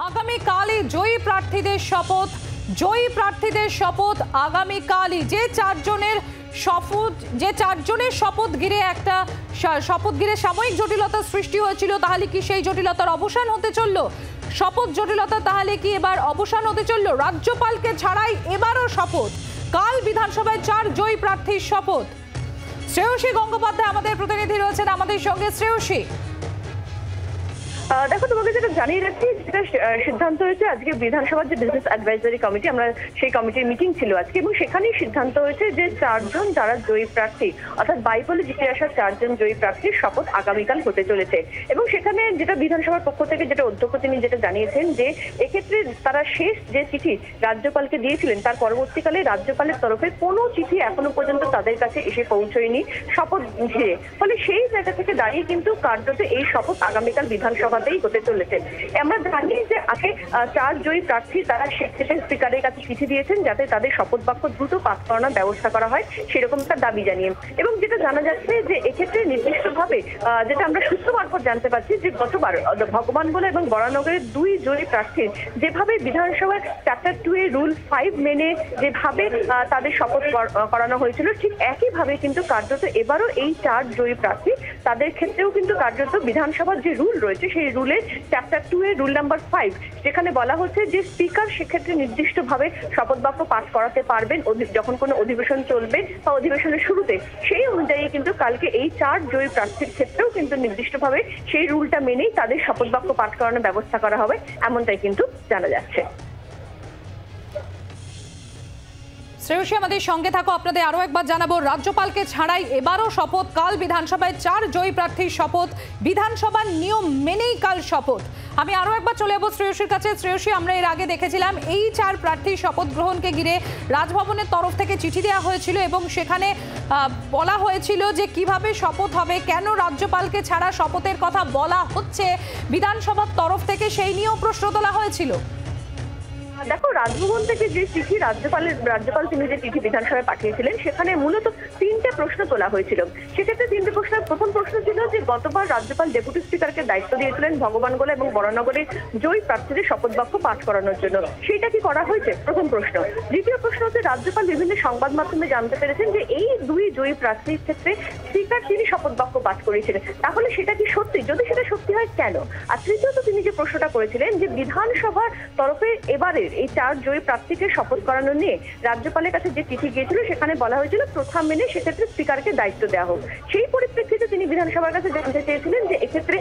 আগামীকালই জয়ী প্রার্থীদের শপথ আগামীকালই যে চারজনের শপথ ঘিরে সাময়িক জটিলতার সৃষ্টি হয়েছিল, তাহলে কি সেই জটিলতার অবসান হতে চলল? শপথ জটিলতা তাহলে কি এবার অবসান হতে চলল? রাজ্যপালকে ছাড়াই এবারও শপথ, কাল বিধানসভায় 4 জয়ী প্রার্থীর শপথ। শ্রেয়সী গঙ্গোপাধ্যায় আমাদের প্রতিনিধি রয়েছেন আমাদের সঙ্গে। শ্রেয়সী, দেখো, তোমাকে যেটা জানিয়ে রাখছি, যেটা সিদ্ধান্ত হয়েছে আজকে বিধানসভার যে বিজনেস অ্যাডভাইজারি কমিটি, আমরা সেই কমিটির মিটিং ছিল আজকে, এবং সেখানেই সিদ্ধান্ত হয়েছে যে 4 জন যারা জয়ী প্রার্থী, অর্থাৎ বাইপলে জিতে আসা 4 জন জয়ী প্রার্থীর শপথ আগামীকাল হতে চলেছে। এবং সেখানে যেটা বিধানসভার পক্ষ থেকে যেটা অধ্যক্ষ তিনি যেটা জানিয়েছেন যে এক্ষেত্রে তারা শেষ যে চিঠি রাজ্যপালকে দিয়েছিলেন তার পরবর্তীকালে রাজ্যপালের তরফে কোনো চিঠি এখনো পর্যন্ত তাদের কাছে এসে পৌঁছয়নি শপথ ঘিরে। ফলে সেই জায়গা থেকে দাঁড়িয়ে কিন্তু কার্যত এই শপথ আগামীকাল বিধানসভাতেই হতে চলেছে। আমরা জানি যে আগে 4 জয়ী প্রার্থী তারা সেক্রেটারি স্পিকারের কাছে চিঠি দিয়েছেন যাতে তাদের শপথ বাক্য দ্রুত পাঠ করানোর ব্যবস্থা করা হয়, সেরকম তার দাবি জানিয়ে। এবং যেটা জানা যাচ্ছে যে এক্ষেত্রে নির্দিষ্টভাবে যেটা আমরা সূত্র মারফত জানতে পারছি যে গতবার ভগবানগোলা এবং বরানগরের 2 জয়ী প্রার্থীর যেভাবে বিধানসভার চ্যাপ্টার 2 এর রুল 5 মেনে যেভাবে তাদের শপথ করানো হয়েছিল, ঠিক একইভাবে কিন্তু কার্যত এবারও এই 4 জয়ী প্রার্থী তাদের ক্ষেত্রেও কিন্তু কার্যত বিধানসভার যে রুল রয়েছে সেই রুলের চ্যাপ্টার 2 এর রুল নাম্বার 5, যেখানে বলা হচ্ছে যে স্পিকার সেক্ষেত্রে নির্দিষ্টভাবে শপথ বাক্য পাঠ করাতে পারবেন যখন কোনো অধিবেশন চলবে বা অধিবেশনের শুরুতে। সেই অনুযায়ী কিন্তু কালকে এই 4 জয়ী প্রার্থীর ক্ষেত্রেও কিন্তু নির্দিষ্টভাবে সেই রুলটা মেনেই তাদের শপথ বাক্য পাঠ করানোর ব্যবস্থা করা হবে, এমনটাই কিন্তু জানা যাচ্ছে। শ্রেয়সী, আমাদের সঙ্গে থাকো। আপনাদের আরো একবার জানাবো, রাজ্যপালকে ছাড়াই এবারও শপথ, কাল বিধানসভায় 4 জয়ী প্রার্থীর শপথ, বিধানসভার নিয়ম মেনেই কাল শপথ। আমি আরো একবার চলে যাবো শ্রেয়সীর কাছে। শ্রেয়সী, আমরা এর আগে দেখেছিলাম এই 4 প্রার্থীর শপথ গ্রহণকে ঘিরে রাজভবনের তরফ থেকে চিঠি দেওয়া হয়েছিল এবং সেখানে বলা হয়েছিল যে কিভাবে শপথ হবে, কেন রাজ্যপালকে ছাড়া শপথের কথা বলা হচ্ছে বিধানসভার তরফ থেকে, সেই নিয়েও প্রশ্ন তোলা হয়েছিল। দেখো, রাজভবন থেকে যে চিঠি রাজ্যপাল তিনি যে চিঠি বিধানসভায় পাঠিয়েছিলেন সেখানে মূলত 3টে প্রশ্ন তোলা হয়েছিল। সেক্ষেত্রে 3টে প্রশ্নের প্রথম প্রশ্ন ছিল যে গতবার রাজ্যপাল ডেপুটি স্পিকারকে দায়িত্ব দিয়েছিলেন ভগবানগোলা এবং বরানগরের জয়ী প্রার্থীদের শপথ বাক্য পাঠ করানোর জন্য, সেইটা কি করা হয়েছে? প্রথম প্রশ্ন। দ্বিতীয় প্রশ্ন হচ্ছে রাজ্যপাল বিভিন্ন সংবাদ মাধ্যমে জানতে পেরেছেন যে এই 2 জয়ী প্রার্থীর ক্ষেত্রে স্পিকার তিনি শপথ বাক্য পাঠ করিয়েছিলেন, তাহলে সেটা কি সত্যি? যদি সেটা সত্যি হয় কেন? আর তৃতীয়ত তিনি যে প্রশ্নটা করেছিলেন যে বিধানসভার তরফে এবারে এই 4 জয়ী প্রার্থীকে শপথ করানো নিয়ে রাজ্যপালের কাছে যে চিঠি গিয়েছিল সেখানে বলা হয়েছিল প্রথা মেনে সেক্ষেত্রে স্পিকারকে দায়িত্ব দেওয়া হোক। সেই পরিপ্রেক্ষিতে তিনি বিধানসভার কাছে জানতে চেয়েছিলেন যে এক্ষেত্রে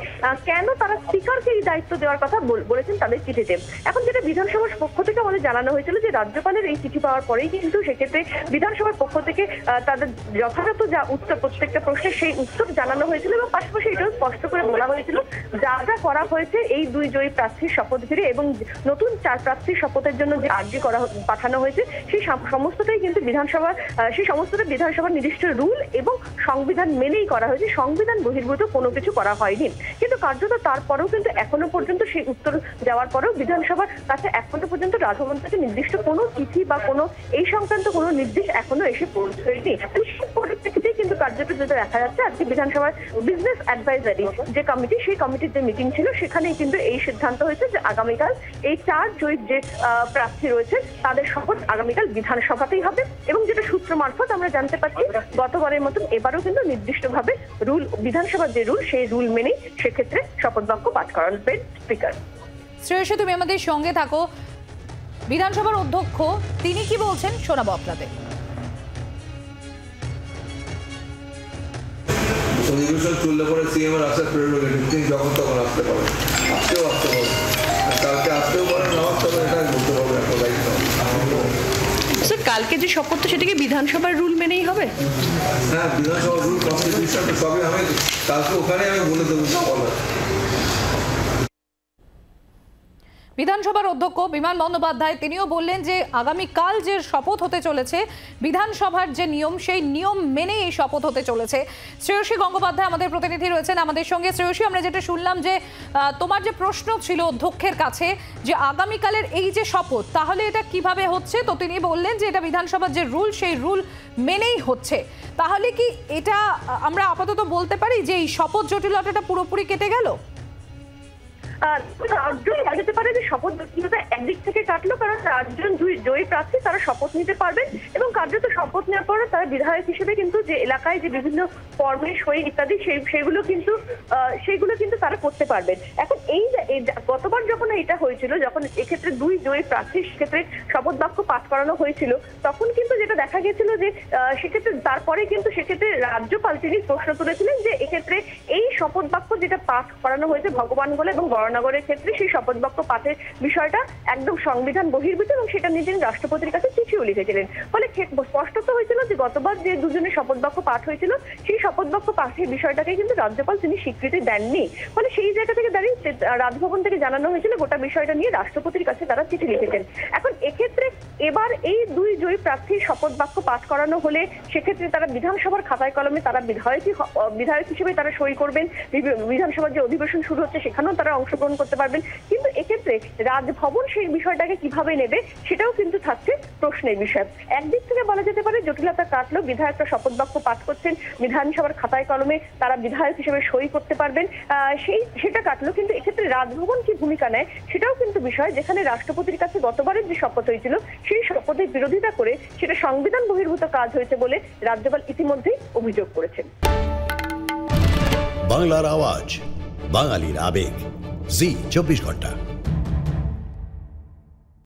কেন তারা স্পিকারকে এই দায়িত্ব দেওয়ার কথা বলেছেন তাদের চিঠিতে। এখন যেটা বিধানসভার পক্ষ থেকে আমাদের জানানো হয়েছিল যে রাজ্যপালের এই চিঠি পাওয়ার পরেই কিন্তু সেক্ষেত্রে বিধানসভার পক্ষ থেকে তাদের যথাযথ যা উত্তর প্রত্যেকটা প্রশ্নের সেই উত্তর জানানো হয়েছিল এবং পাশাপাশি এটাও স্পষ্ট করে বলা হয়েছিল যা যা করা হয়েছে এই 2 জয়ী প্রার্থীর শপথ ঘিরে এবং নতুন 4 প্রার্থীর শপথের জন্য যে আর্জি পাঠানো হয়েছে সেই সমস্তটাই কিন্তু বিধানসভার নির্দিষ্ট রুল এবং সংবিধান মেনেই করা হয়েছে, সংবিধান বহির্ভূত কোনো কিছু করা হয়নি। কিন্তু কার্যত তারপরেও কিন্তু এখনো পর্যন্ত সেই উত্তর দেওয়ার পরেও বিধানসভার কাছে এখনো পর্যন্ত রাজভবন থেকে নির্দিষ্ট কোনো চিঠি বা কোনো এই সংক্রান্ত কোনো নির্দেশ এখনো এসে পৌঁছয়নি। সেই পরিপ্রেক্ষিতেই কিন্তু কার্যত যেটা দেখা যাচ্ছে আজকে বিধানসভার বিজনেস অ্যাডভাইজারি যে কমিটি, সেই কমিটির যে মিটিং ছিল সেখানেই কিন্তু এই সিদ্ধান্ত হয়েছে যে আগামীকাল এই 4 জয়ী যে প্রার্থী রয়েছে তাদের শপথ আগামীকাল বিধানসভাতেই হবে। এবং যেটা সূত্র মারফত আমরা জানতে পারছি গতবারের মতন এবারও কিন্তু নির্দিষ্টভাবে রুল, বিধানসভার যে রুল সেই রুল মেনেই সেক্ষেত্রে শপথ বাক্য পাঠ করাবেন স্পিকার। শ্রেয়সী, তুমি আমাদের সঙ্গে থাকো। বিধানসভার অধ্যক্ষ তিনি কি বলছেন শোনাবো আপনাদের। অধিবেশন চললে পরে সিএম এর আসার প্রেরোগেটিভ, তিনি যখন তখন আসতে পারেন, আসতেও আসতে পারেন, কালকে আসতেও পারেন, না আসতে পারেন, এটা বলতে পারবো একটা দায়িত্ব। স্যার, কালকে যে শপথ সেটাকে বিধানসভার রুল মেনেই হবে? হ্যাঁ, বিধানসভার রুল কনস্টিটিউশন সবই আমি কালকে ওখানে আমি বলে দেবো বলার। বিধানসভার অধ্যক্ষ বিমান বন্দ্যোপাধ্যায় তিনিও বললেন যে আগামীকাল যে শপথ হতে চলেছে বিধানসভার যে নিয়ম সেই নিয়ম মেনে এই শপথ হতে চলেছে। শ্রেয়সী গঙ্গোপাধ্যায় আমাদের প্রতিনিধি রয়েছেন আমাদের সঙ্গে। শ্রেয়সী, আমরা যেটা শুনলাম যে তোমার যে প্রশ্ন ছিল অধ্যক্ষের কাছে যে আগামীকালের এই যে শপথ তাহলে এটা কিভাবে হচ্ছে, তো তিনি বললেন যে এটা বিধানসভার যে রুল সেই রুল মেনেই হচ্ছে। তাহলে কি এটা আমরা আপাতত বলতে পারি যে এই শপথ জটিলতাটা পুরোপুরি কেটে গেল? কার্যত বলা যেতে পারে যে শপথ বাধ্যতা একদিক থেকে কাটলো, কারণ 4 জন জয়ী প্রার্থী তারা শপথ নিতে পারবেন এবং কার্যত শপথ নেওয়ার পরে তারা বিধায়ক হিসেবে কিন্তু যে এলাকায় যে বিভিন্ন ফর্মে সই ইত্যাদি সেগুলো কিন্তু তারা করতে পারবেন। এখন এই গতবার যখন এটা হয়েছিল, যখন এক্ষেত্রে 2 জয়ী প্রার্থী সেক্ষেত্রে শপথ বাক্য পাঠ করানো হয়েছিল, তখন কিন্তু যেটা দেখা গেছিল যে সেক্ষেত্রে তারপরে কিন্তু সেক্ষেত্রে রাজ্যপাল তিনি প্রশ্ন তুলেছিলেন যে এক্ষেত্রে এই শপথ বাক্য যেটা পাঠ করানো হয়েছে ভগবানগোলা এবং বরানগরের ক্ষেত্রে সেই শপথ বাক্য পাঠের বিষয়টা একদম সংবিধান বহির্ভূত এবং সেটা নিয়ে তিনি রাষ্ট্রপতির কাছে চিঠিও লিখেছিলেন। ফলে স্পষ্টত হয়েছিল যে গতবার যে দুজনের শপথ বাক্য পাঠ হয়েছিল সেই শপথ বাক্য পাঠের বিষয়টাকে কিন্তু রাজ্যপাল তিনি স্বীকৃতি দেননি। ফলে সেই জায়গা থেকে দাঁড়িয়ে রাজভবন থেকে জানানো হয়েছিল গোটা বিষয়টা নিয়ে রাষ্ট্রপতির কাছে তারা চিঠি লিখেছেন। এখন এক্ষেত্রে এবার এই 2 জয়ী প্রার্থীর শপথ বাক্য পাঠ করানো হলে সেক্ষেত্রে তারা বিধানসভার খাতায় কলমে তারা বিধায়ক হিসেবে তারা সই করবেন, বিধানসভার যে অধিবেশন শুরু হচ্ছে সেখানেও তারা অংশগ্রহণ করতে পারবেন। কিন্তু এক্ষেত্রে রাজভবন সেই বিষয়টাকে কিভাবে নেবে সেটাও কিন্তু থাকছে প্রশ্নের বিষয়। একদিক থেকে বলা যেতে পারে জটিলতা কাটলো, বিধায়করা শপথ বাক্য পাঠ করছেন, বিধানসভার খাতায় কলমে তারা বিধায়ক হিসেবে সই করতে পারবেন, সেটা কাটলো। কিন্তু এক্ষেত্রে রাজভবন কি ভূমিকা নেয় সেটাও কিন্তু বিষয়, যেখানে রাষ্ট্রপতির কাছে গতবারের যে শপথ হয়েছিল সেই শপথের বিরোধিতা করে সেটা সংবিধান বহির্ভূত কাজ হয়েছে বলে রাজ্যপাল ইতিমধ্যেই অভিযোগ করেছেন। বাংলার আওয়াজ, বাঙালির আবেগ, জি 24 ঘন্টা।